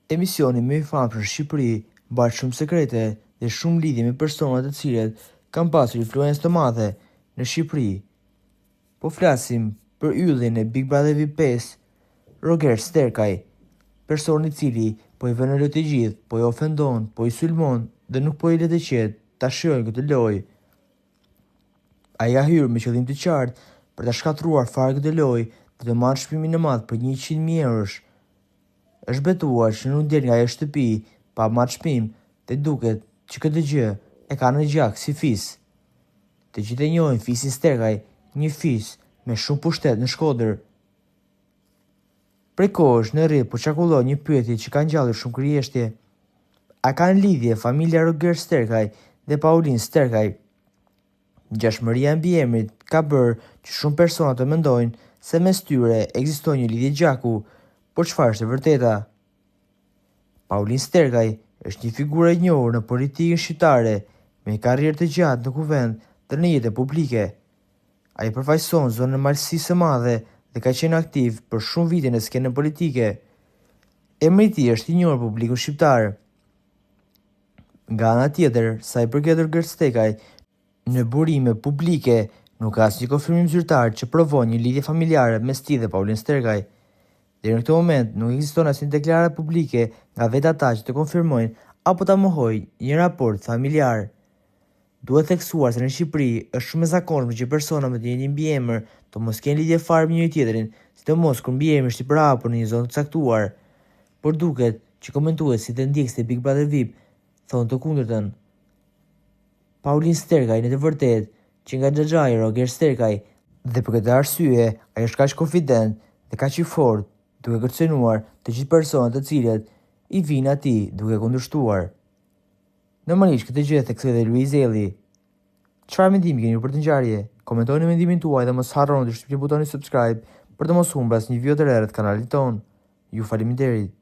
Emisioni më i famshëm në Shqipëri mbart shumë sekrete dhe shumë lidhje me persona të cilët kanë pasur influencë të madhe në Shqipëri. Po flasim për yllin e Big Brother VIP5, Roger Sterkaj, personi i cili po i vën në lojë të gjithë, po i ofendon, po i sulmon dhe nuk po i le të qetë ta shijojnë këtë lojë. Ai ka hyrë me qëllim të qartë për ta shkatruar fare këtë lojë dhe të marrë çmimin e madh për 100.000 eurosh. Është betuar që nuk del nga ajo shtëpi pa marrë çmim dhe duket që këtë gjë e ka në gjak si fis. Të gjithë e njohin fisin Sterkaj, një fis me shumë pushtet në Shkodër. Prej kohësh në rrjet po çarkullon një pyetje që ka ngjallur shumë kryeshtje. A kanë lidhje familja Roger Sterkaj dhe Pauline Sterkaj? Ngjashmëria mbi emrin ka bërë që shumë persona të mendojnë se mes tyre ekziston një lidhje gjaku, por çfarë është e vërteta? Pauline Sterkaj është një figurë e njohur në politikën shqiptare me një karrierë të gjatë në kuvend dhe në jetën publike. Ai përfaqëson zonën e Malësisë së Madhe dhe ka qenë aktiv për shumë vite në skenën politike. Emri i tij është i njohur publikut shqiptar. Nga ana tjetër, sa i përket Roger Sterkaj, në burime publike nuk ka asnjë konfirmim zyrtar që provon një lidhje familjare mes tij dhe Pauline Sterkaj. Deri në këtë moment nuk ekziston asnjë deklaratë publike nga vetë ata që të konfirmojnë apo ta mohojnë një raport familjar. Duhet theksuar se në Shqipëri është shumë e zakonshme që persona me të njëjtin mbiemër të mos kenë lidhje fare me njëri tjetrin, sidomos kur mbiemri është i përhapur në një zonë të caktuar. Por duket që komentuesit dhe ndjekësit e Big Brother VIP thonë të kundërtën. Pauline Sterkaj në të vërtetë që nga xhaxhai Roger Sterkaj dhe për këtë arsye ai është kaq konfident dhe kaq i fortë duke kërcënuar të gjithë personat të cilët i vinë atij duke kundërshtuar. Normalisht këtë gjë theksoi dhe Luiz Elli. Çfarë mendimi keni për të ngjarje? Komentojeni mendimin tuaj dhe mos harroni të shtypni butonin subscribe për të mos humbur asnjë video të re të kanalit ton. Ju faleminderit.